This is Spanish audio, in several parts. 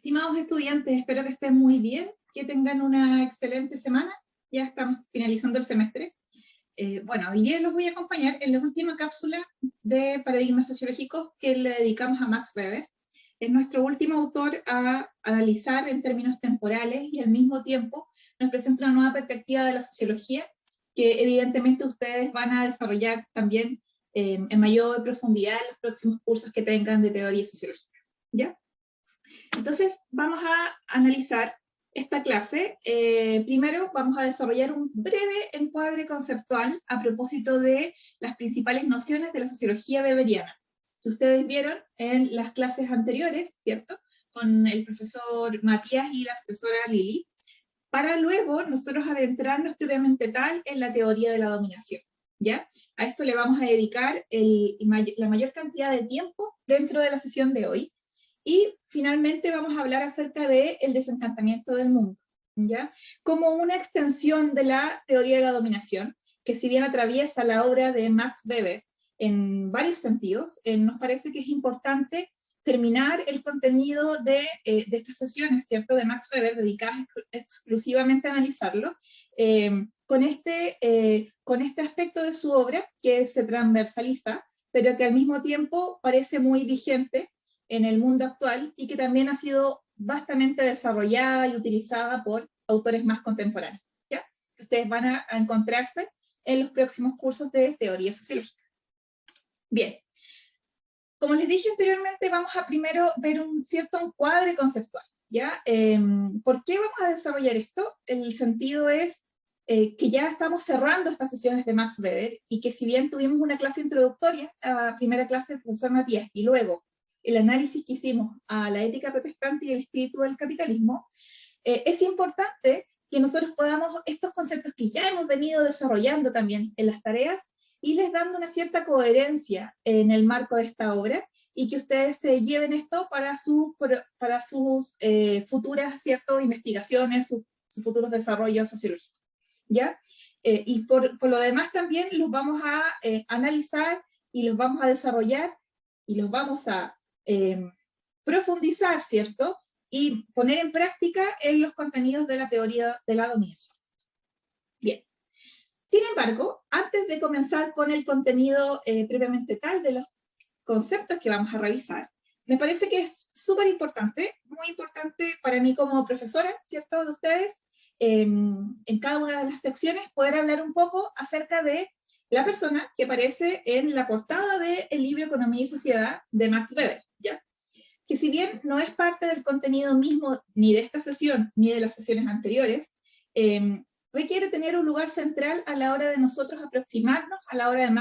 Estimados estudiantes, espero que estén muy bien, que tengan una excelente semana. Ya estamos finalizando el semestre. Bueno, hoy día los voy a acompañar en la última cápsula de paradigmas sociológicos que le dedicamos a Max Weber. Es nuestro último autor a analizar en términos temporales y al mismo tiempo nos presenta una nueva perspectiva de la sociología que evidentemente ustedes van a desarrollar también en mayor profundidad en los próximos cursos que tengan de teoría sociológica. ¿Ya? Entonces, vamos a analizar esta clase. Primero, vamos a desarrollar un breve encuadre conceptual a propósito de las principales nociones de la sociología weberiana, que ustedes vieron en las clases anteriores, ¿cierto? Con el profesor Matías y la profesora Lili, para luego nosotros adentrarnos propiamente tal en la teoría de la dominación, ¿ya? A esto le vamos a dedicar la mayor cantidad de tiempo dentro de la sesión de hoy. Y finalmente vamos a hablar acerca del desencantamiento del mundo, ¿ya? Como una extensión de la teoría de la dominación, que si bien atraviesa la obra de Max Weber en varios sentidos, nos parece que es importante terminar el contenido de estas sesiones, ¿cierto?, de Max Weber, dedicadas exclusivamente a analizarlo, con este aspecto de su obra que se transversaliza, pero que al mismo tiempo parece muy vigente en el mundo actual y que también ha sido vastamente desarrollada y utilizada por autores más contemporáneos, ¿ya? Que ustedes van a encontrarse en los próximos cursos de teoría sociológica. Bien, como les dije anteriormente, vamos a primero ver un cierto encuadre conceptual, ¿ya? ¿Por qué vamos a desarrollar esto? El sentido es que ya estamos cerrando estas sesiones de Max Weber y que si bien tuvimos una clase introductoria, la primera clase del profesor Matías, y luego el análisis que hicimos a la ética protestante y el espíritu del capitalismo, es importante que nosotros podamos, estos conceptos que ya hemos venido desarrollando también en las tareas, irles dando una cierta coherencia en el marco de esta obra, y que ustedes se lleven esto para sus futuras, ¿cierto?, investigaciones, sus futuros desarrollos sociológicos, ¿ya? Y por lo demás también los vamos a analizar y los vamos a desarrollar y los vamos a profundizar, ¿cierto?, y poner en práctica en los contenidos de la teoría de la dominación. Bien. Sin embargo, antes de comenzar con el contenido previamente tal de los conceptos que vamos a revisar, me parece que es súper importante, muy importante para mí como profesora, ¿cierto?, de ustedes, en cada una de las secciones, poder hablar un poco acerca de la persona que aparece en la portada del libro Economía y Sociedad de Max Weber, ¿ya? Que si bien no es parte del contenido mismo ni de esta sesión ni de las sesiones anteriores, requiere tener un lugar central a la hora de nosotros aproximarnos a la obra de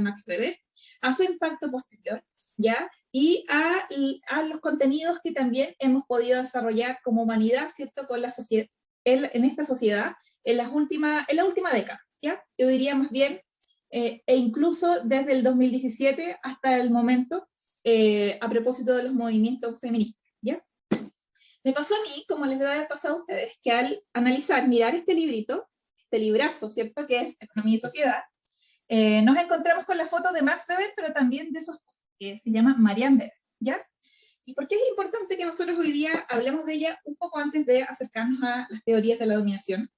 Max Weber, a su impacto posterior, ¿ya? Y a los contenidos que también hemos podido desarrollar como humanidad, ¿cierto?, con la sociedad, en esta sociedad en la última década, ¿ya? Yo diría más bien, e incluso desde el 2017 hasta el momento, a propósito de los movimientos feministas, ¿ya? Me pasó a mí, como les debe haber pasado a ustedes, que al mirar este librito, este librazo, ¿cierto?, que es Economía y Sociedad, nos encontramos con la foto de Max Weber, pero también de su esposa, que se llama Marianne Weber, ¿ya? ¿Y por qué es importante que nosotros hoy día hablemos de ella un poco antes de acercarnos a las teorías de la dominación?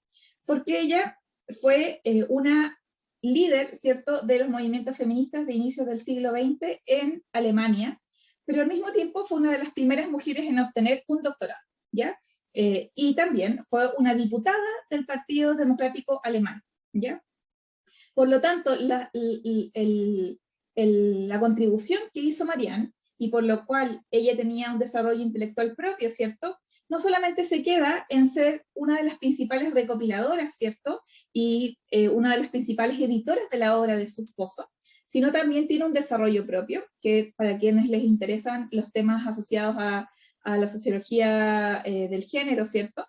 Porque ella fue una líder, ¿cierto?, de los movimientos feministas de inicios del siglo XX en Alemania, pero al mismo tiempo fue una de las primeras mujeres en obtener un doctorado, ¿ya? Y también fue una diputada del Partido Democrático Alemán, ¿ya? Por lo tanto, la contribución que hizo Marianne, y por lo cual ella tenía un desarrollo intelectual propio, ¿cierto?, no solamente se queda en ser una de las principales recopiladoras, ¿cierto?, y una de las principales editoras de la obra de su esposo, sino también tiene un desarrollo propio, que para quienes les interesan los temas asociados a la sociología del género, ¿cierto?,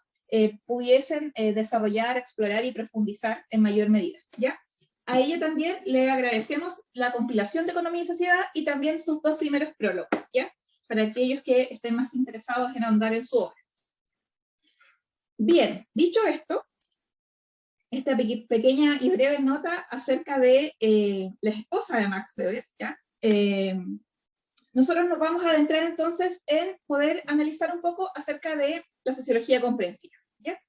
pudiesen desarrollar, explorar y profundizar en mayor medida, ¿ya? A ella también le agradecemos la compilación de Economía y Sociedad y también sus dos primeros prólogos, ¿ya? Para aquellos que estén más interesados en ahondar en su obra. Bien, dicho esto, esta pequeña y breve nota acerca de la esposa de Max Weber, ¿ya? nosotros nos vamos a adentrar entonces en poder analizar un poco acerca de la sociología comprensiva, ¿ya?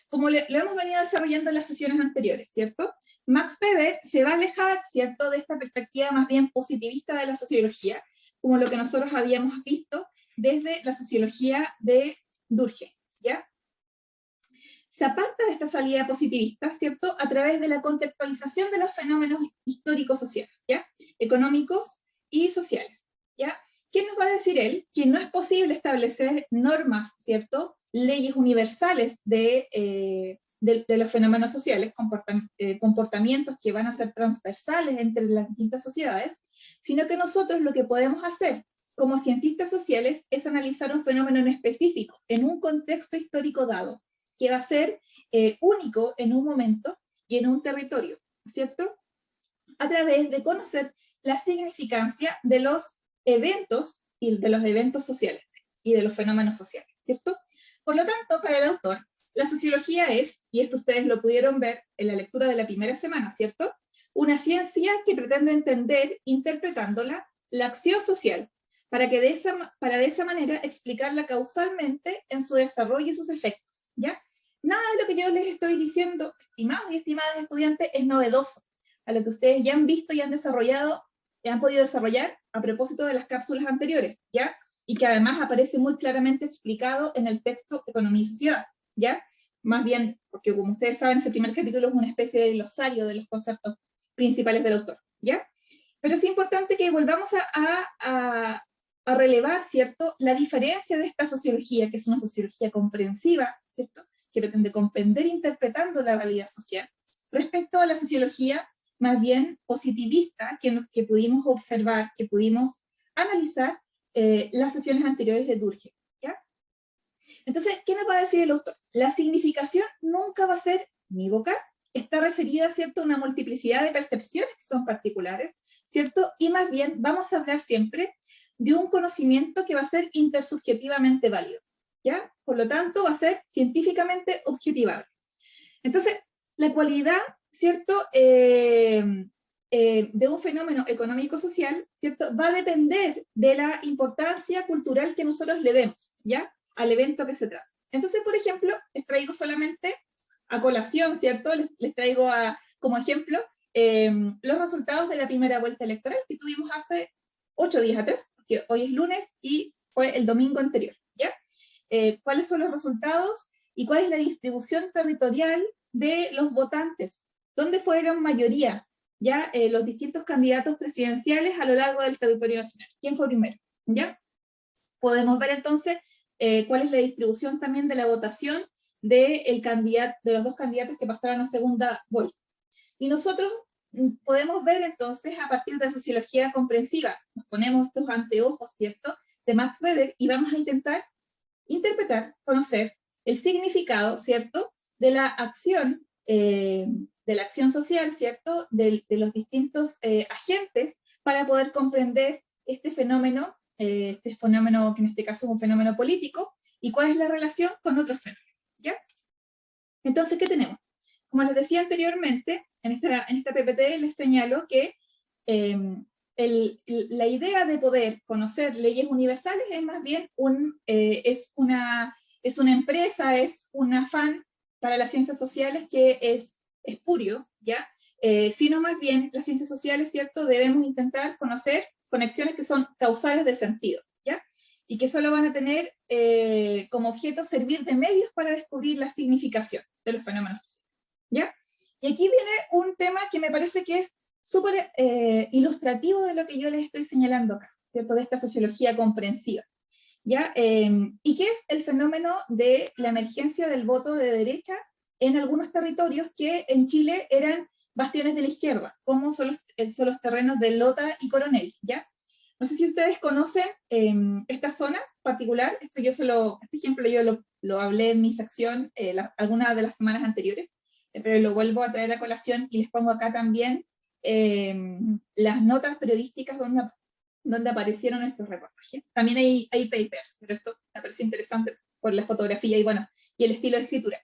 Como lo hemos venido desarrollando en las sesiones anteriores, ¿cierto? Max Weber se va a alejar, ¿cierto?, de esta perspectiva más bien positivista de la sociología, como lo que nosotros habíamos visto desde la sociología de Durkheim, ¿ya? Se aparta de esta salida positivista, ¿cierto?, a través de la contextualización de los fenómenos históricos sociales, ¿ya?, económicos y sociales, ¿ya? ¿Qué nos va a decir él? Que no es posible establecer normas, ¿cierto?, leyes universales de los fenómenos sociales, comportamientos que van a ser transversales entre las distintas sociedades, sino que nosotros lo que podemos hacer como cientistas sociales es analizar un fenómeno en específico, en un contexto histórico dado, que va a ser único en un momento y en un territorio, ¿cierto? A través de conocer la significancia de los eventos y de los eventos sociales y de los fenómenos sociales, ¿cierto? Por lo tanto, para el autor, la sociología es, y esto ustedes lo pudieron ver en la lectura de la primera semana, ¿cierto?, una ciencia que pretende entender, interpretándola, la acción social, para de esa manera explicarla causalmente en su desarrollo y sus efectos, ¿ya? Nada de lo que yo les estoy diciendo, estimados y estimadas estudiantes, es novedoso a lo que ustedes ya han visto y han desarrollado, y han podido desarrollar a propósito de las cápsulas anteriores, ¿ya? Y que además aparece muy claramente explicado en el texto Economía y Sociedad, ¿ya? Más bien, porque como ustedes saben, ese primer capítulo es una especie de glosario de los conceptos principales del autor, ¿ya? Pero es importante que volvamos a relevar, ¿cierto?, la diferencia de esta sociología, que es una sociología comprensiva, ¿cierto?, que pretende comprender interpretando la realidad social, respecto a la sociología más bien positivista que pudimos observar, que pudimos analizar las sesiones anteriores de Durkheim, ¿ya? Entonces, ¿qué nos va a decir el autor? La significación nunca va a ser unívoca, está referida, ¿cierto?, a una multiplicidad de percepciones que son particulares, ¿cierto? Y más bien vamos a hablar siempre de un conocimiento que va a ser intersubjetivamente válido, ¿ya? Por lo tanto, va a ser científicamente objetivable. Entonces, la cualidad, ¿cierto?, de un fenómeno económico-social, ¿cierto?, va a depender de la importancia cultural que nosotros le demos, ¿ya?, al evento que se trata. Entonces, por ejemplo, les traigo solamente a colación, ¿cierto?, les traigo como ejemplo los resultados de la primera vuelta electoral que tuvimos hace 8 días atrás, que hoy es lunes y fue el domingo anterior, ¿ya? ¿Cuáles son los resultados y cuál es la distribución territorial de los votantes? ¿Dónde fueron mayoría ya los distintos candidatos presidenciales a lo largo del territorio nacional? ¿Quién fue primero? ¿Ya? Podemos ver entonces cuál es la distribución también de la votación de los dos candidatos que pasaron a segunda vuelta. Y nosotros podemos ver entonces a partir de la sociología comprensiva, nos ponemos estos anteojos, ¿cierto?, de Max Weber y vamos a intentar interpretar, conocer el significado, ¿cierto?, de la acción social, ¿cierto?, de los distintos agentes para poder comprender este fenómeno que en este caso es un fenómeno político, y cuál es la relación con otros fenómenos, ¿ya? Entonces, ¿qué tenemos? Como les decía anteriormente, en esta PPT les señalo que la idea de poder conocer leyes universales es más bien es una empresa, es un afán para las ciencias sociales que es espurio, ¿ya? Sino más bien las ciencias sociales, ¿cierto?, debemos intentar conocer conexiones que son causales de sentido, ¿ya? Y que solo van a tener como objeto servir de medios para descubrir la significación de los fenómenos sociales, ¿ya? Y aquí viene un tema que me parece que es súper ilustrativo de lo que yo les estoy señalando acá, ¿cierto?, de esta sociología comprensiva, ¿ya? ¿Y qué es el fenómeno de la emergencia del voto de derecha en algunos territorios que en Chile eran bastiones de la izquierda, como son los terrenos de Lota y Coronel, ¿ya? No sé si ustedes conocen esta zona particular, este ejemplo yo lo hablé en mi sección algunas de las semanas anteriores, pero lo vuelvo a traer a colación y les pongo acá también las notas periodísticas donde aparecieron estos reportajes. También hay papers, pero esto me pareció interesante por la fotografía y bueno, y el estilo de escritura.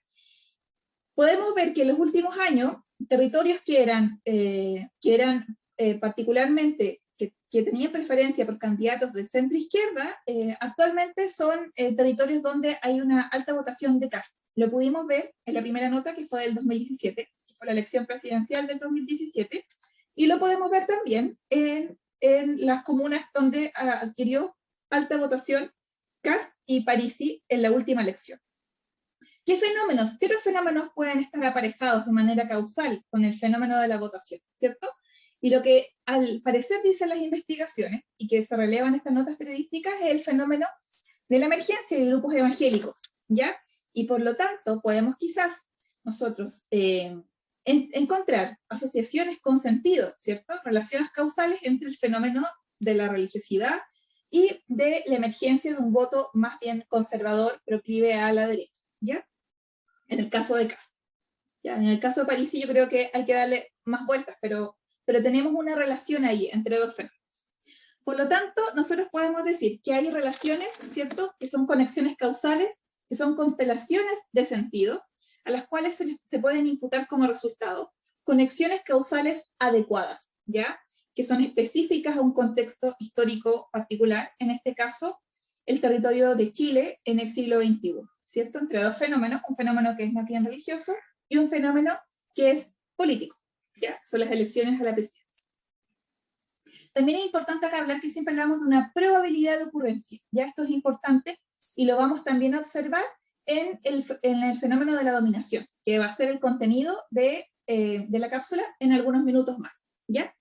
Podemos ver que en los últimos años, territorios que eran particularmente, que que tenían preferencia por candidatos de centro-izquierda, actualmente son territorios donde hay una alta votación de Kast. Lo pudimos ver en la primera nota, que fue del 2017, que fue la elección presidencial del 2017, y lo podemos ver también en las comunas donde adquirió alta votación Kast y Parisi en la última elección. ¿Qué otros fenómenos pueden estar aparejados de manera causal con el fenómeno de la votación, cierto? Y lo que al parecer dicen las investigaciones, y que se relevan en estas notas periodísticas, es el fenómeno de la emergencia de grupos evangélicos, ¿ya? Y por lo tanto, podemos quizás nosotros encontrar asociaciones con sentido, ¿cierto? Relaciones causales entre el fenómeno de la religiosidad y de la emergencia de un voto más bien conservador, proclive a la derecha, ¿ya? En el caso de Kast. ¿Ya? En el caso de Parisi yo creo que hay que darle más vueltas, pero tenemos una relación ahí entre dos fenómenos. Por lo tanto, nosotros podemos decir que hay relaciones, ¿cierto?, que son conexiones causales, que son constelaciones de sentido, a las cuales se pueden imputar como resultado conexiones causales adecuadas, ¿ya?, que son específicas a un contexto histórico particular, en este caso, el territorio de Chile en el siglo XXI, ¿cierto?, entre dos fenómenos, un fenómeno que es más bien religioso y un fenómeno que es político, ¿ya?, son las elecciones a la presidencia. También es importante acá hablar que siempre hablamos de una probabilidad de ocurrencia, ¿ya? Esto es importante y lo vamos también a observar en el fenómeno de la dominación, que va a ser el contenido de la cápsula en algunos minutos más, ¿ya?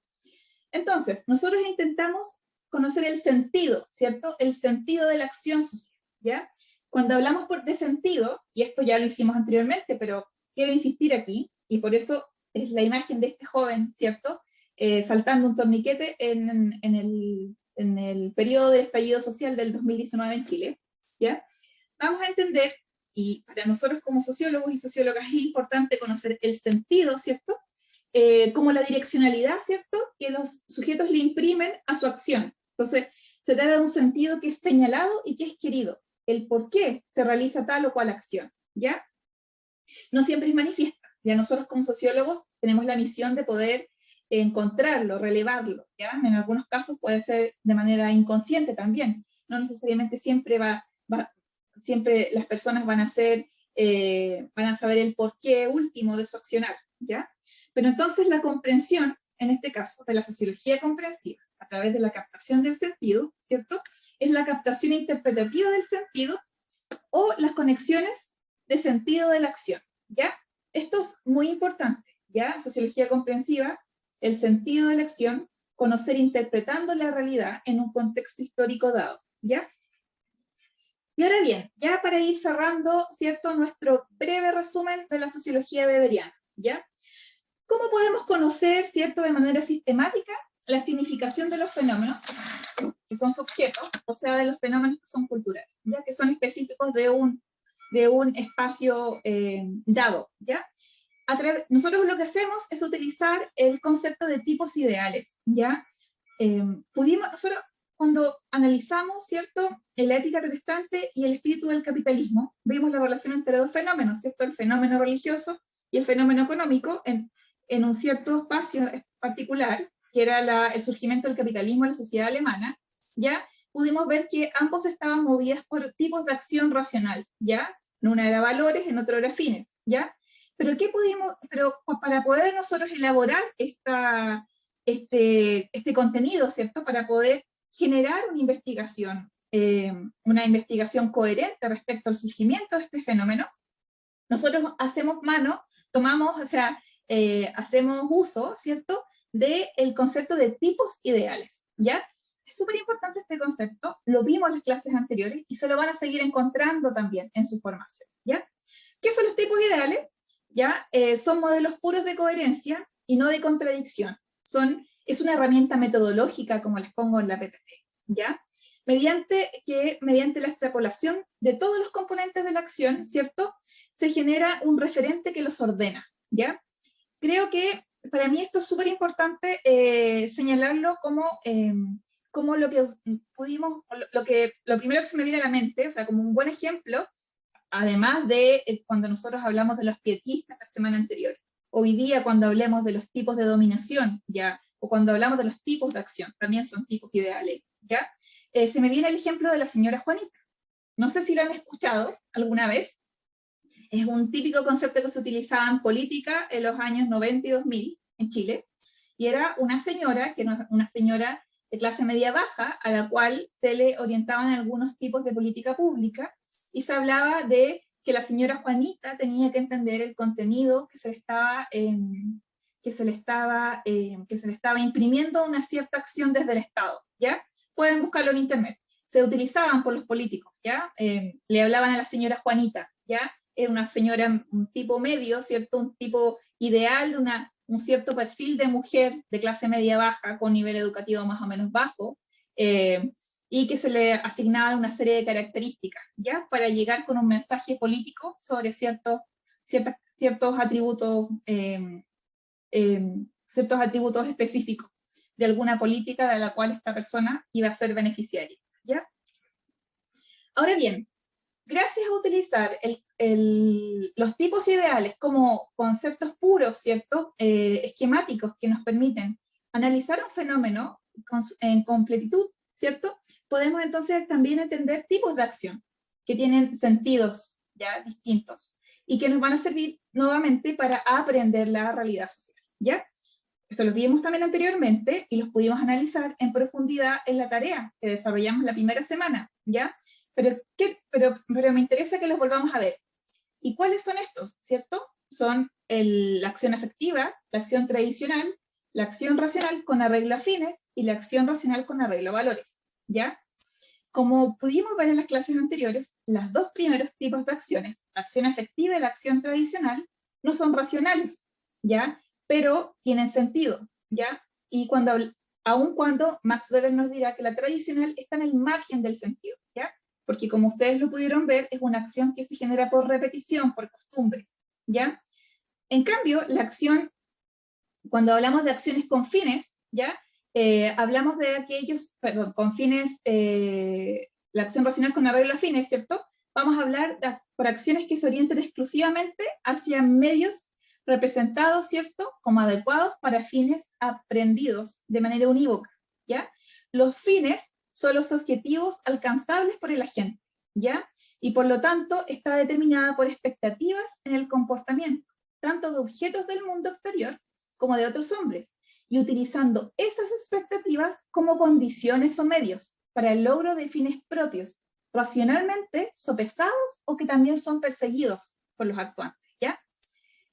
Entonces, nosotros intentamos conocer el sentido, ¿cierto? El sentido de la acción social, ¿ya? Cuando hablamos de sentido, y esto ya lo hicimos anteriormente, pero quiero insistir aquí, y por eso es la imagen de este joven, ¿cierto?, saltando un torniquete en el periodo del estallido social del 2019 en Chile, ¿ya? Vamos a entender, y para nosotros como sociólogos y sociólogas es importante conocer el sentido, ¿cierto?, como la direccionalidad, ¿cierto?, que los sujetos le imprimen a su acción. Entonces, se trata de un sentido que es señalado y que es querido, el por qué se realiza tal o cual acción, ¿ya? No siempre es manifiesta, ya nosotros como sociólogos tenemos la misión de poder encontrarlo, relevarlo, ¿ya? En algunos casos puede ser de manera inconsciente también, no necesariamente siempre siempre las personas van a saber el porqué último de su accionar, ¿ya? Pero entonces la comprensión, en este caso, de la sociología comprensiva, a través de la captación del sentido, ¿cierto?, es la captación interpretativa del sentido o las conexiones de sentido de la acción, ¿ya? Esto es muy importante, ¿ya? Sociología comprensiva, el sentido de la acción, conocer interpretando la realidad en un contexto histórico dado, ¿ya? Y ahora bien, ya para ir cerrando, ¿cierto?, nuestro breve resumen de la sociología weberiana, ¿ya? ¿Cómo podemos conocer, ¿cierto?, de manera sistemática la significación de los fenómenos que son sujetos, o sea, de los fenómenos que son culturales, ya que son específicos de un espacio dado, ¿ya? Nosotros lo que hacemos es utilizar el concepto de tipos ideales, ¿ya? Nosotros cuando analizamos, ¿cierto?, la ética protestante y el espíritu del capitalismo, vimos la relación entre dos fenómenos, ¿cierto?, el fenómeno religioso y el fenómeno económico en un cierto espacio particular, que era el surgimiento del capitalismo en la sociedad alemana, ¿ya? Pudimos ver que ambos estaban movidos por tipos de acción racional, ¿ya? En una era valores, en otra era fines, ¿ya? Pero para poder nosotros elaborar este contenido, ¿cierto?, para poder generar una investigación coherente respecto al surgimiento de este fenómeno, nosotros hacemos hacemos uso, ¿cierto?, del concepto de tipos ideales, ¿ya? Es súper importante este concepto, lo vimos en las clases anteriores y se lo van a seguir encontrando también en su formación, ¿ya? ¿Qué son los tipos ideales? ¿Ya? Son modelos puros de coherencia y no de contradicción. Es una herramienta metodológica, como les pongo en la PPT, ¿ya? Mediante la extrapolación de todos los componentes de la acción, ¿cierto?, se genera un referente que los ordena, ¿ya? Creo que para mí esto es súper importante señalarlo como lo primero que se me viene a la mente, o sea, como un buen ejemplo, además de cuando nosotros hablamos de los pietistas la semana anterior, hoy día cuando hablemos de los tipos de dominación, ya o cuando hablamos de los tipos de acción, también son tipos ideales, ¿ya? Se me viene el ejemplo de la señora Juanita. No sé si lo han escuchado alguna vez. Es un típico concepto que se utilizaba en política en los años 90 y 2000 en Chile, y era una señora, que era una señora de clase media baja, a la cual se le orientaban algunos tipos de política pública, y se hablaba de que la señora Juanita tenía que entender el contenido que se le estaba imprimiendo a una cierta acción desde el Estado, ¿ya? Pueden buscarlo en internet. Se utilizaban por los políticos, ¿ya? Le hablaban a la señora Juanita, ¿ya? Era una señora, un tipo medio, ¿cierto? Un tipo ideal de un cierto perfil de mujer de clase media baja, con nivel educativo más o menos bajo, y que se le asignaban una serie de características, ¿ya? Para llegar con un mensaje político sobre ciertos atributos, ciertos atributos específicos de alguna política de la cual esta persona iba a ser beneficiaria, ¿ya? Ahora bien, gracias a utilizar los tipos ideales como conceptos puros, ¿cierto? Esquemáticos que nos permiten analizar un fenómeno en completitud, ¿cierto? Podemos entonces también entender tipos de acción que tienen sentidos ya distintos y que nos van a servir nuevamente para aprender la realidad social, ¿ya? Esto lo vimos también anteriormente y los pudimos analizar en profundidad en la tarea que desarrollamos la primera semana, ¿ya? Pero me interesa que los volvamos a ver. ¿Y cuáles son estos? ¿Cierto? Son la acción afectiva, la acción tradicional, la acción racional con arreglo a fines y la acción racional con arreglo a valores, ¿ya? Como pudimos ver en las clases anteriores, los dos primeros tipos de acciones, la acción afectiva y la acción tradicional, no son racionales, ¿ya? Pero tienen sentido, ¿ya? Y aun cuando Max Weber nos dirá que la tradicional está en el margen del sentido, ¿ya? Porque como ustedes lo pudieron ver, es una acción que se genera por repetición, por costumbre, ¿ya? En cambio, la acción, cuando hablamos de acciones con fines, ¿ya? Hablamos de aquellos, perdón, con fines, la acción racional con arreglo a fines, ¿cierto? Vamos a hablar por acciones que se orienten exclusivamente hacia medios representados, ¿cierto? Como adecuados para fines aprendidos de manera unívoca, ¿ya? Los fines son los objetivos alcanzables por el agente, ¿ya? Y por lo tanto está determinada por expectativas en el comportamiento, tanto de objetos del mundo exterior como de otros hombres, y utilizando esas expectativas como condiciones o medios para el logro de fines propios, racionalmente sopesados o que también son perseguidos por los actuantes, ¿ya?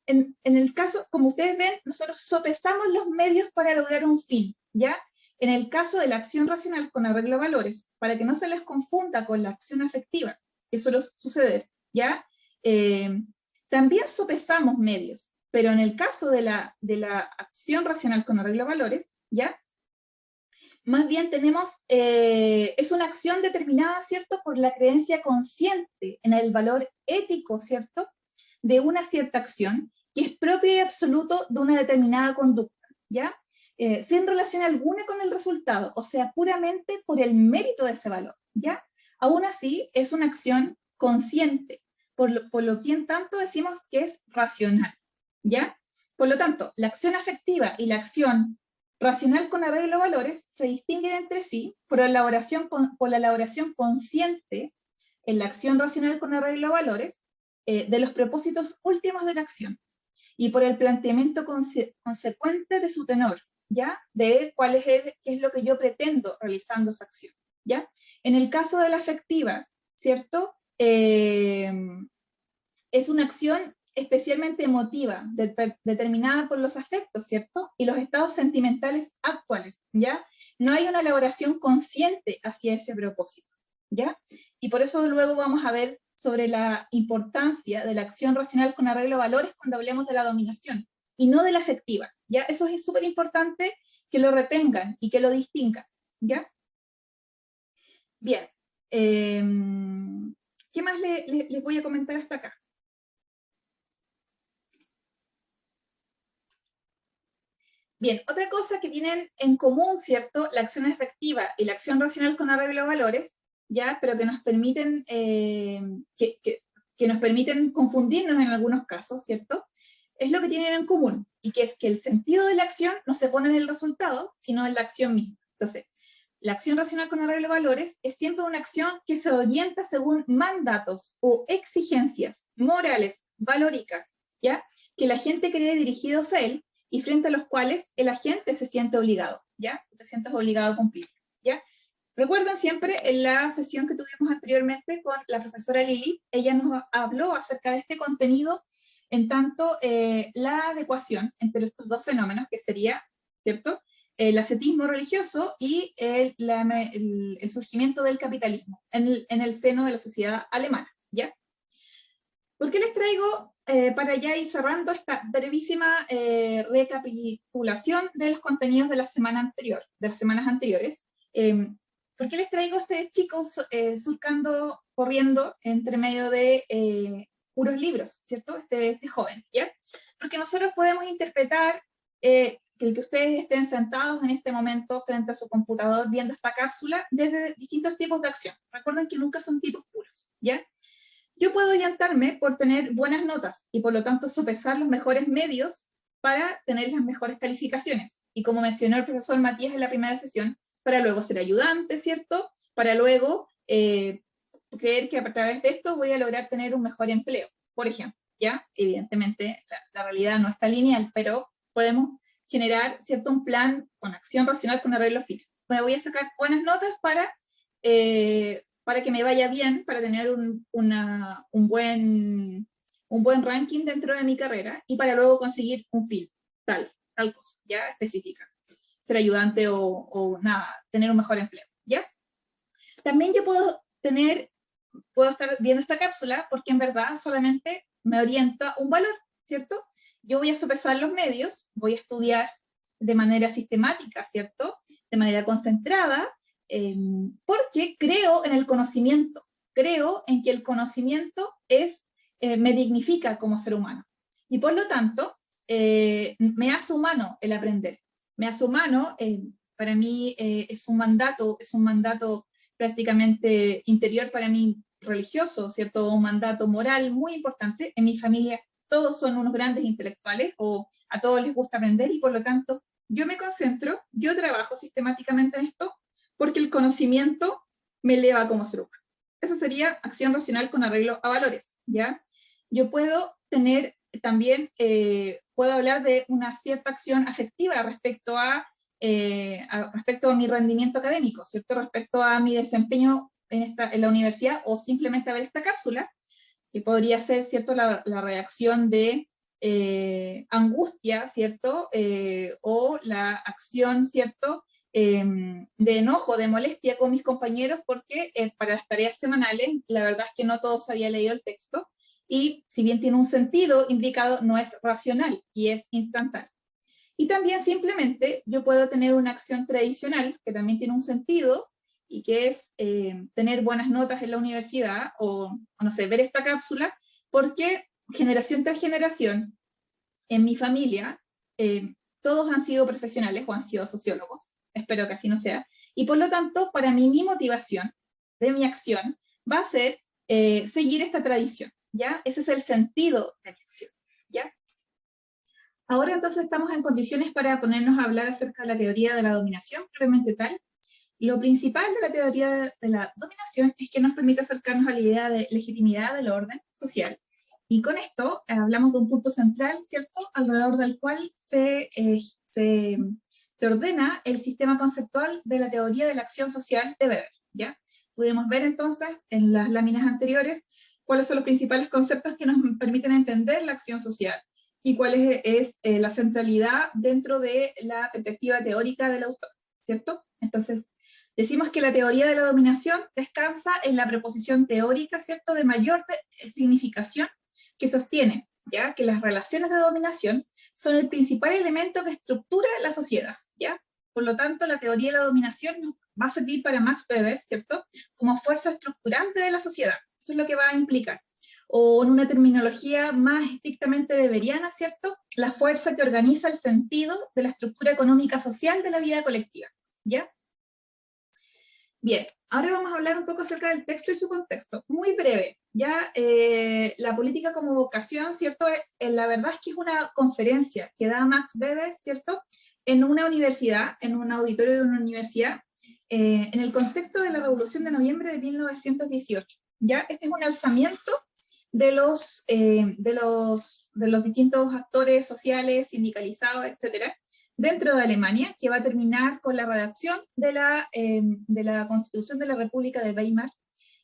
En el caso, como ustedes ven, nosotros sopesamos los medios para lograr un fin, ¿ya? En el caso de la acción racional con arreglo a valores, para que no se les confunda con la acción afectiva, que suele suceder, ¿ya? También sopesamos medios, pero en el caso de la acción racional con arreglo a valores, ¿ya? Más bien tenemos, es una acción determinada, ¿cierto? Por la creencia consciente en el valor ético, ¿cierto? De una cierta acción, que es propio y absoluto de una determinada conducta, ¿ya? Sin relación alguna con el resultado, o sea, puramente por el mérito de ese valor, ¿ya? Aún así, es una acción consciente, por lo que en tanto decimos que es racional, ¿ya? Por lo tanto, la acción afectiva y la acción racional con arreglo a valores se distinguen entre sí por la elaboración consciente en la acción racional con arreglo a valores de los propósitos últimos de la acción y por el planteamiento consecuente de su tenor, ¿ya? De qué es lo que yo pretendo realizando esa acción, ¿ya? En el caso de la afectiva, ¿cierto? Es una acción especialmente emotiva, determinada por los afectos, ¿cierto? Y los estados sentimentales actuales, ¿ya? No hay una elaboración consciente hacia ese propósito, ¿ya? Y por eso luego vamos a ver sobre la importancia de la acción racional con arreglo a valores cuando hablemos de la dominación, y no de la afectiva, ¿ya? Eso es súper importante que lo retengan y que lo distingan, ¿ya? Bien. ¿Qué más les voy a comentar hasta acá? Bien, otra cosa que tienen en común, ¿cierto? La acción efectiva y la acción racional con arreglo a valores, ¿ya? Pero que nos permiten, que nos permiten confundirnos en algunos casos, ¿cierto? es lo que tienen en común, y que es que el sentido de la acción no se pone en el resultado, sino en la acción misma. Entonces, la acción racional con arreglo de valores es siempre una acción que se orienta según mandatos o exigencias morales, valóricas, ¿ya? Que la gente cree dirigidos a él y frente a los cuales el agente se siente obligado, ¿ya? Te sientes obligado a cumplir, ¿ya? Recuerden siempre en la sesión que tuvimos anteriormente con la profesora Lili, ella nos habló acerca de este contenido en tanto la adecuación entre estos dos fenómenos, que sería, ¿cierto?, el ascetismo religioso y el surgimiento del capitalismo en el seno de la sociedad alemana, ¿ya? ¿Por qué les traigo, para ya ir cerrando esta brevísima recapitulación de los contenidos de la semana anterior, de las semanas anteriores? ¿Por qué les traigo a ustedes chicos surcando, corriendo entre medio de puros libros, ¿cierto? Este joven, ¿ya? Porque nosotros podemos interpretar que el que ustedes estén sentados en este momento frente a su computador viendo esta cápsula desde distintos tipos de acción. Recuerden que nunca son tipos puros, ¿ya? Yo puedo orientarme por tener buenas notas y por lo tanto sopesar los mejores medios para tener las mejores calificaciones. Y como mencionó el profesor Matías en la primera sesión, para luego ser ayudante, ¿cierto? Para luego creer que a través de esto voy a lograr tener un mejor empleo, por ejemplo, ¿ya? Evidentemente la realidad no está lineal, pero podemos generar, ¿cierto?, un plan con acción racional con arreglo final. Me voy a sacar buenas notas para que me vaya bien, para tener un buen ranking dentro de mi carrera y para luego conseguir un fin, tal cosa, ya específica. Ser ayudante o nada, tener un mejor empleo, ¿ya? También yo puedo estar viendo esta cápsula porque en verdad solamente me orienta un valor, ¿cierto? Yo voy a sopesar los medios, voy a estudiar de manera sistemática, ¿cierto? De manera concentrada, porque creo en el conocimiento, creo en que el conocimiento me dignifica como ser humano. Y por lo tanto, me hace humano el aprender. Me hace humano, para mí es un mandato prácticamente interior para mí religioso, ¿cierto? Un mandato moral muy importante. En mi familia todos son unos grandes intelectuales o a todos les gusta aprender y por lo tanto yo me concentro, yo trabajo sistemáticamente en esto porque el conocimiento me eleva como ser humano. Eso sería acción racional con arreglo a valores, ¿ya? Yo puedo tener también, puedo hablar de una cierta acción afectiva respecto a mi rendimiento académico, ¿cierto? Respecto a mi desempeño en la universidad o simplemente a ver esta cápsula, que podría ser, ¿cierto?, la reacción de angustia, ¿cierto? O la acción, ¿cierto?, de enojo, de molestia con mis compañeros, porque para las tareas semanales, la verdad es que no todos habían leído el texto, y si bien tiene un sentido implicado, no es racional y es instantáneo. Y también simplemente yo puedo tener una acción tradicional, que también tiene un sentido, y que es tener buenas notas en la universidad, o no sé, ver esta cápsula, porque generación tras generación, en mi familia, todos han sido profesionales o han sido sociólogos, espero que así no sea, y por lo tanto, para mí, mi motivación de mi acción va a ser seguir esta tradición, ¿ya? Ese es el sentido de mi acción, ¿ya? Ahora entonces estamos en condiciones para ponernos a hablar acerca de la teoría de la dominación, propiamente tal. Lo principal de la teoría de la dominación es que nos permite acercarnos a la idea de legitimidad del orden social. Y con esto hablamos de un punto central, ¿cierto?, alrededor del cual se ordena el sistema conceptual de la teoría de la acción social de Weber, ¿ya? Pudimos ver entonces en las láminas anteriores cuáles son los principales conceptos que nos permiten entender la acción social y cuál es la centralidad dentro de la perspectiva teórica del autor, ¿cierto? Entonces, decimos que la teoría de la dominación descansa en la preposición teórica, ¿cierto?, de mayor significación, que sostiene, ¿ya?, que las relaciones de dominación son el principal elemento que estructura la sociedad, ¿ya? Por lo tanto, la teoría de la dominación nos va a servir para Max Weber, ¿cierto?, como fuerza estructurante de la sociedad. Eso es lo que va a implicar. O en una terminología más estrictamente weberiana, ¿cierto?, la fuerza que organiza el sentido de la estructura económica social de la vida colectiva, ¿ya? Bien, ahora vamos a hablar un poco acerca del texto y su contexto. Muy breve, ya la política como vocación, ¿cierto? La verdad es que es una conferencia que da Max Weber, ¿cierto? En una universidad, en un auditorio de una universidad, en el contexto de la Revolución de Noviembre de 1918. ¿Ya? Este es un alzamiento de los distintos actores sociales, sindicalizados, etcétera, dentro de Alemania, que va a terminar con la redacción de la Constitución de la República de Weimar,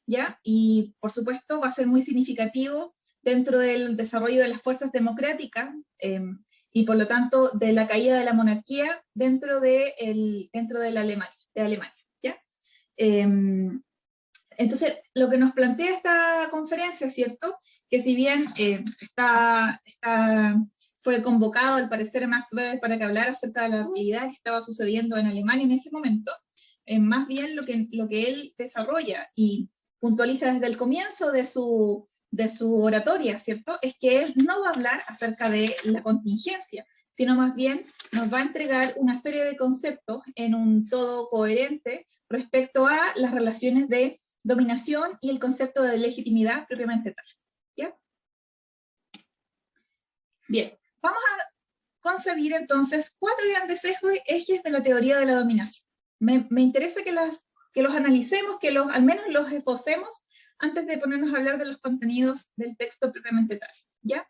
¿ya? Y, por supuesto, va a ser muy significativo dentro del desarrollo de las fuerzas democráticas, y, por lo tanto, de la caída de la monarquía dentro de Alemania, ¿ya? Entonces, lo que nos plantea esta conferencia, ¿cierto? Que si bien fue convocado, al parecer, Max Weber para que hablara acerca de la realidad que estaba sucediendo en Alemania en ese momento, más bien lo que él desarrolla y puntualiza desde el comienzo de su oratoria, ¿cierto? Es que él no va a hablar acerca de la contingencia, sino más bien nos va a entregar una serie de conceptos en un todo coherente respecto a las relaciones de dominación y el concepto de legitimidad propiamente tal. ¿Ya? Bien, vamos a concebir entonces 4 grandes ejes de la teoría de la dominación. Me interesa que los analicemos, al menos los esbocemos, antes de ponernos a hablar de los contenidos del texto propiamente tal. ¿Ya?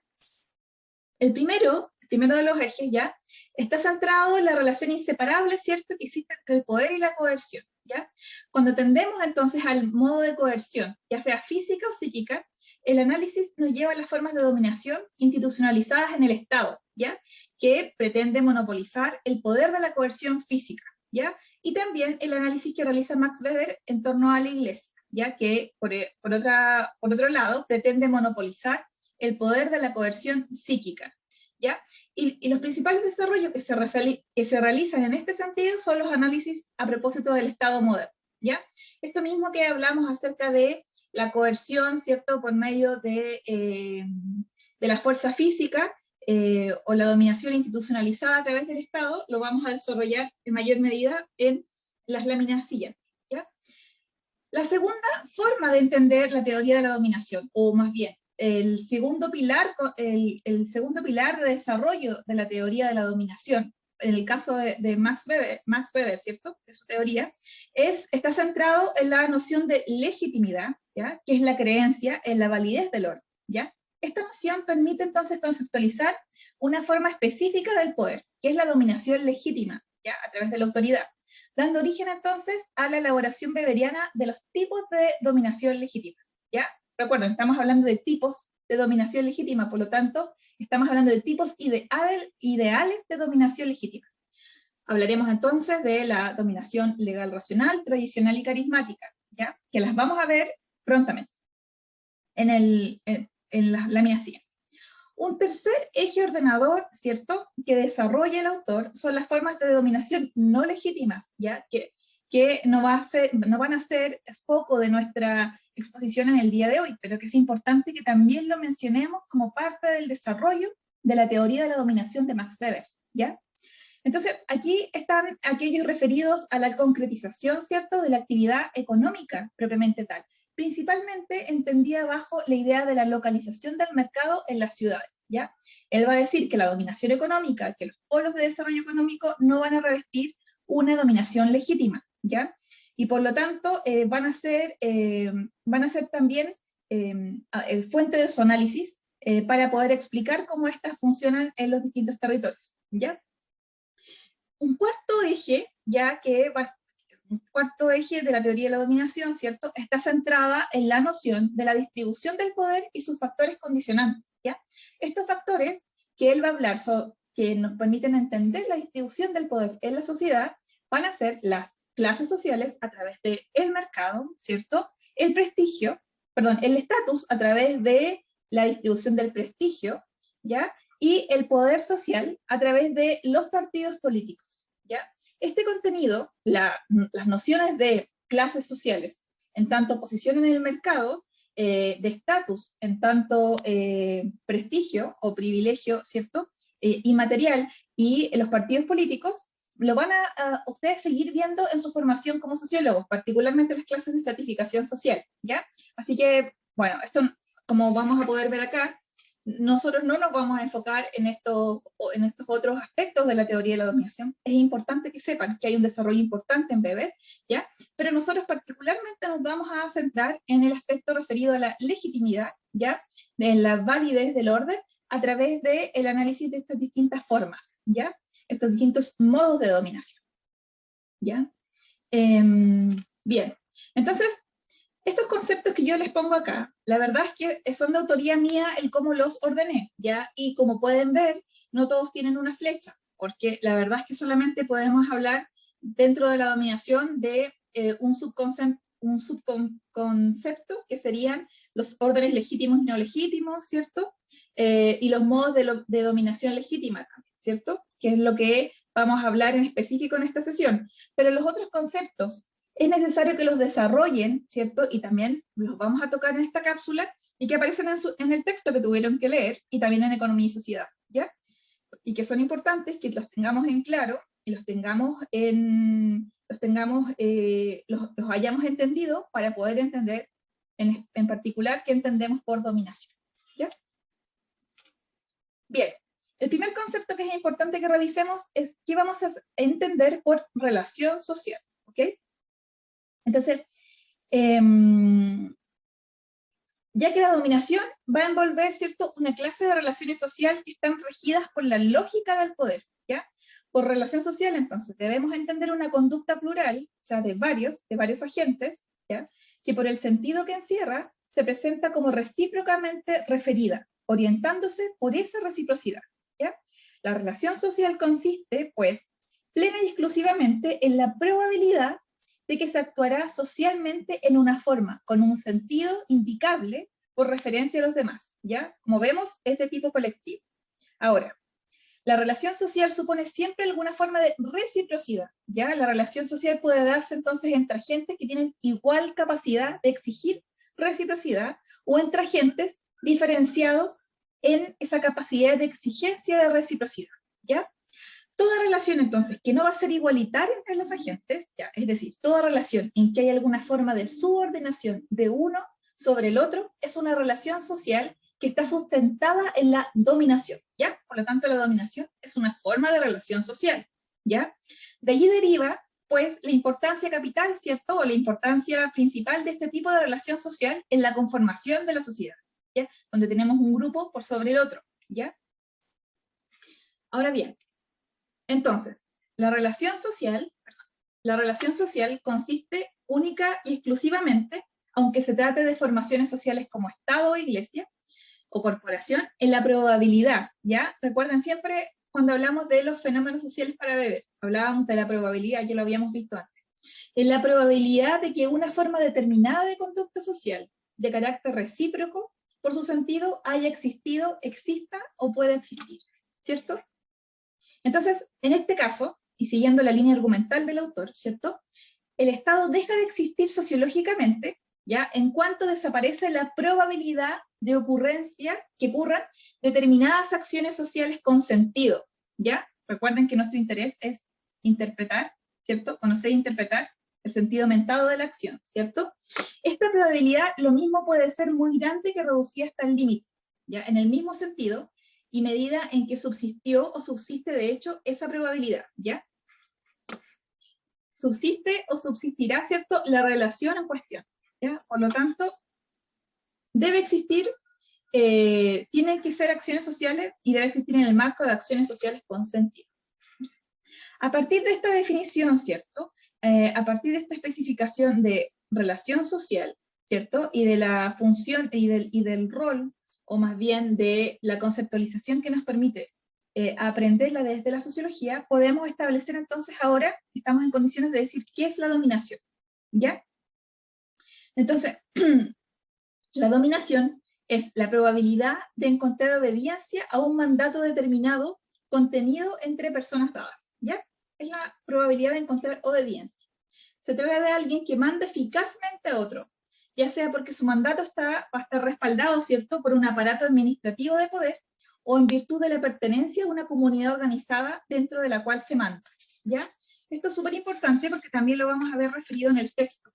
El primero de los ejes, ¿ya?, está centrado en la relación inseparable, ¿cierto?, que existe entre el poder y la coerción, ¿ya? Cuando tendemos entonces al modo de coerción, ya sea física o psíquica, el análisis nos lleva a las formas de dominación institucionalizadas en el Estado, ¿ya?, que pretende monopolizar el poder de la coerción física, ¿ya? Y también el análisis que realiza Max Weber en torno a la Iglesia, ¿ya?, que por otro lado pretende monopolizar el poder de la coerción psíquica, ¿ya? Y los principales desarrollos que se realizan en este sentido son los análisis a propósito del Estado moderno, ¿ya? Esto mismo que hablamos acerca de la coerción, ¿cierto?, por medio de la fuerza física, o la dominación institucionalizada a través del Estado, lo vamos a desarrollar en mayor medida en las láminas siguientes, ¿ya? La segunda forma de entender la teoría de la dominación, o más bien, el segundo pilar de desarrollo de la teoría de la dominación, en el caso de Max Weber, ¿cierto?, de su teoría, está centrado en la noción de legitimidad, ¿ya?, que es la creencia en la validez del orden, ¿ya? Esta noción permite entonces conceptualizar una forma específica del poder, que es la dominación legítima, ¿ya?, a través de la autoridad, dando origen entonces a la elaboración weberiana de los tipos de dominación legítima, ¿ya? Recuerden, estamos hablando de tipos de dominación legítima, por lo tanto, estamos hablando de tipos ideales de dominación legítima. Hablaremos entonces de la dominación legal racional, tradicional y carismática, ¿ya?, que las vamos a ver prontamente en la lámina siguiente. Un tercer eje ordenador, ¿cierto?, que desarrolla el autor son las formas de dominación no legítimas, ¿ya?, que no van a ser foco de nuestra exposición en el día de hoy, pero que es importante que también lo mencionemos como parte del desarrollo de la teoría de la dominación de Max Weber, ¿ya? Entonces, aquí están aquellos referidos a la concretización, ¿cierto?, de la actividad económica propiamente tal, principalmente entendida bajo la idea de la localización del mercado en las ciudades, ¿ya? Él va a decir que la dominación económica, que los polos de desarrollo económico no van a revestir una dominación legítima, ¿ya? Y por lo tanto van a ser también fuente de su análisis para poder explicar cómo éstas funcionan en los distintos territorios, ¿ya? Un cuarto eje, un cuarto eje de la teoría de la dominación, ¿cierto?, está centrada en la noción de la distribución del poder y sus factores condicionantes, ¿ya? Estos factores que él va a hablar que nos permiten entender la distribución del poder en la sociedad van a ser las clases sociales a través del mercado, ¿cierto?, el estatus a través de la distribución del prestigio, ¿ya?, y el poder social a través de los partidos políticos, ¿ya? Este contenido, las nociones de clases sociales, en tanto posición en el mercado, de estatus, en tanto prestigio o privilegio, ¿cierto?, inmaterial, y los partidos políticos, lo van a ustedes seguir viendo en su formación como sociólogos, particularmente en las clases de estratificación social, ¿ya? Así que, bueno, esto, como vamos a poder ver acá, nosotros no nos vamos a enfocar en estos otros aspectos de la teoría de la dominación. Es importante que sepan que hay un desarrollo importante en Weber, ¿ya? Pero nosotros particularmente nos vamos a centrar en el aspecto referido a la legitimidad, ¿ya? De la validez del orden a través del análisis de estas distintas formas, ¿ya? Estos distintos modos de dominación, ¿ya? Bien, entonces, estos conceptos que yo les pongo acá, la verdad es que son de autoría mía el cómo los ordené, ¿ya? Y como pueden ver, no todos tienen una flecha, porque la verdad es que solamente podemos hablar dentro de la dominación de un subconcepto, que serían los órdenes legítimos y no legítimos, ¿cierto? Y los modos de dominación legítima también, ¿cierto? Que es lo que vamos a hablar en específico en esta sesión. Pero los otros conceptos es necesario que los desarrollen, ¿cierto? Y también los vamos a tocar en esta cápsula y que aparecen en el texto que tuvieron que leer y también en Economía y Sociedad, ¿ya? Y que son importantes que los tengamos en claro y los hayamos entendido para poder entender en particular qué entendemos por dominación, ¿ya? Bien, el primer concepto que es importante que revisemos es qué vamos a entender por relación social, ¿ok? Entonces, ya que la dominación va a envolver, ¿cierto?, una clase de relaciones sociales que están regidas por la lógica del poder, ¿ya? Por relación social, entonces, debemos entender una conducta plural, o sea, de varios agentes, ¿ya? Que por el sentido que encierra, se presenta como recíprocamente referida, orientándose por esa reciprocidad, ¿ya? La relación social consiste, pues, plena y exclusivamente en la probabilidad de que se actuará socialmente en una forma, con un sentido indicable por referencia a los demás, ¿ya? Como vemos, es de tipo colectivo. Ahora, la relación social supone siempre alguna forma de reciprocidad, ¿ya? La relación social puede darse entonces entre agentes que tienen igual capacidad de exigir reciprocidad o entre agentes diferenciados en esa capacidad de exigencia de reciprocidad, ¿ya? Toda relación, entonces, que no va a ser igualitaria entre los agentes, ¿ya? Es decir, toda relación en que hay alguna forma de subordinación de uno sobre el otro, es una relación social que está sustentada en la dominación, ¿ya? Por lo tanto, la dominación es una forma de relación social, ¿ya? De allí deriva, pues, la importancia capital, ¿cierto? O la importancia principal de este tipo de relación social en la conformación de la sociedad, ¿ya? Donde tenemos un grupo por sobre el otro, ¿ya? Ahora bien, entonces, la relación social consiste única y exclusivamente, aunque se trate de formaciones sociales como Estado o Iglesia o corporación, en la probabilidad, ¿ya? Recuerden siempre cuando hablamos de los fenómenos sociales para Weber, hablábamos de la probabilidad, ya lo habíamos visto antes, en la probabilidad de que una forma determinada de conducta social, de carácter recíproco, por su sentido, haya existido, exista o pueda existir, ¿cierto? Entonces, en este caso, y siguiendo la línea argumental del autor, ¿cierto? El Estado deja de existir sociológicamente, ¿ya? En cuanto desaparece la probabilidad de ocurrencia, que ocurran determinadas acciones sociales con sentido, ¿ya? Recuerden que nuestro interés es interpretar, ¿cierto? Conocer e interpretar el sentido aumentado de la acción, ¿cierto? Esta probabilidad lo mismo puede ser muy grande que reducida hasta el límite, ¿ya? En el mismo sentido, y medida en que subsistió o subsiste de hecho esa probabilidad, ¿ya? Subsiste o subsistirá, ¿cierto?, la relación en cuestión, ¿ya? Por lo tanto, debe existir, tienen que ser acciones sociales y debe existir en el marco de acciones sociales con sentido. A partir de esta definición, ¿cierto?, a partir de esta especificación de relación social, ¿cierto?, y de la función y del rol, o más bien de la conceptualización que nos permite aprenderla desde la sociología, podemos establecer entonces ahora, estamos en condiciones de decir qué es la dominación, ¿ya? Entonces, la dominación es la probabilidad de encontrar obediencia a un mandato determinado contenido entre personas dadas, ¿ya? Es la probabilidad de encontrar obediencia. Se trata de alguien que manda eficazmente a otro, ya sea porque su mandato va a estar respaldado, ¿cierto?, por un aparato administrativo de poder, o en virtud de la pertenencia a una comunidad organizada dentro de la cual se manda, ¿ya? Esto es súper importante porque también lo vamos a ver referido en el texto.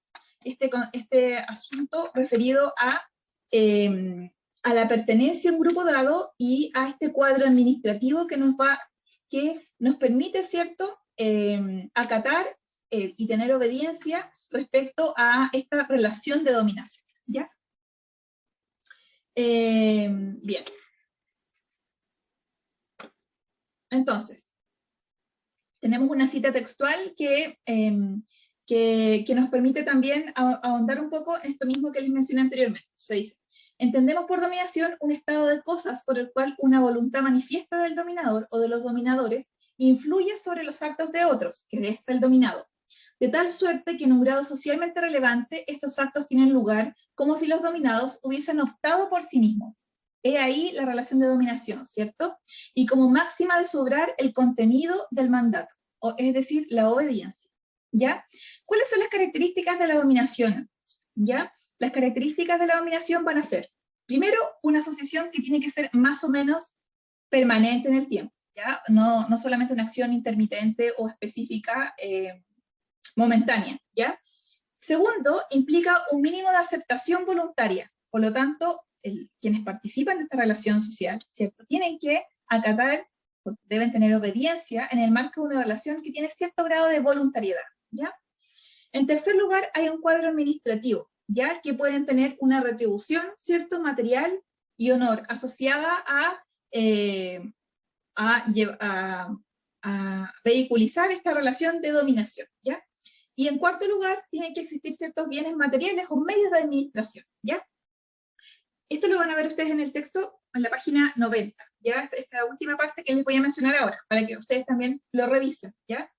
Este asunto referido a la pertenencia a un grupo dado y a este cuadro administrativo que nos permite, ¿cierto?, acatar y tener obediencia respecto a esta relación de dominación, ¿ya? Bien. Entonces, tenemos una cita textual que nos permite también ahondar un poco en esto mismo que les mencioné anteriormente. Se dice: entendemos por dominación un estado de cosas por el cual una voluntad manifiesta del dominador o de los dominadores influye sobre los actos de otros, que es el dominado, de tal suerte que en un grado socialmente relevante estos actos tienen lugar como si los dominados hubiesen optado por sí mismos. He ahí la relación de dominación, ¿cierto? Y como máxima de sobrar el contenido del mandato, es decir, la obediencia, ¿ya? ¿Cuáles son las características de la dominación? ¿Ya? Las características de la dominación van a ser, primero, una asociación que tiene que ser más o menos permanente en el tiempo, ¿ya? No solamente una acción intermitente o específica momentánea, ¿ya? Segundo, implica un mínimo de aceptación voluntaria, por lo tanto, quienes participan de esta relación social, ¿cierto?, tienen que acatar, deben tener obediencia en el marco de una relación que tiene cierto grado de voluntariedad, ¿ya? En tercer lugar, hay un cuadro administrativo, ¿ya?, que pueden tener una retribución, ¿cierto?, material y honor asociada a vehiculizar esta relación de dominación, ¿ya? Y en cuarto lugar, tienen que existir ciertos bienes materiales o medios de administración, ¿ya? Esto lo van a ver ustedes en el texto, en la página 90, ¿ya? Esta última parte que les voy a mencionar ahora, para que ustedes también lo revisen, ¿ya?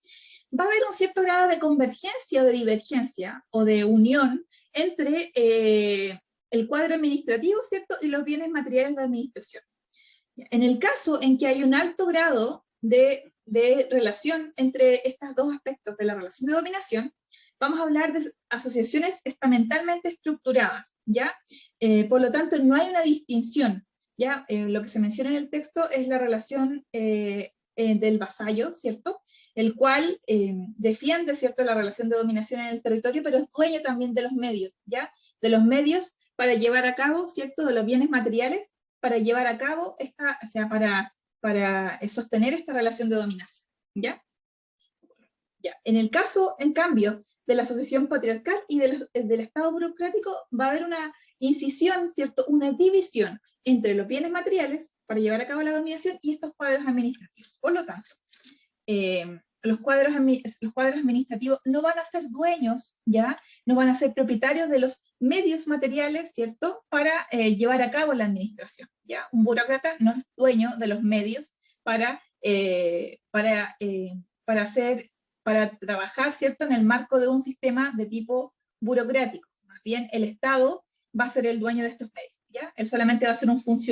Va a haber un cierto grado de convergencia o de divergencia, o de unión, entre el cuadro administrativo, ¿cierto?, y los bienes materiales de administración. En el caso en que hay un alto grado de relación entre estos dos aspectos de la relación de dominación, vamos a hablar de asociaciones estamentalmente estructuradas, ¿ya? Por lo tanto, no hay una distinción, ¿ya? Lo que se menciona en el texto es la relación del vasallo, ¿cierto?, el cual defiende, ¿cierto?, la relación de dominación en el territorio, pero es dueño también de los medios, ¿ya? De los medios para llevar a cabo, ¿cierto?, de los bienes materiales, para llevar a cabo para sostener esta relación de dominación, ¿ya? Ya. En el caso, en cambio, de la asociación patriarcal y del Estado burocrático, va a haber una incisión, ¿cierto?, una división entre los bienes materiales para llevar a cabo la dominación y estos cuadros administrativos. Por lo tanto, los cuadros administrativos no van a ser dueños, ¿ya? No van a ser propietarios de los medios materiales, ¿cierto?, para llevar a cabo la administración, ¿ya? Un burócrata no es dueño de los medios para trabajar, ¿cierto?, en el marco de un sistema de tipo burocrático. Más bien, el Estado va a ser el dueño de estos medios, ¿ya? Él solamente va a ser un funcionario.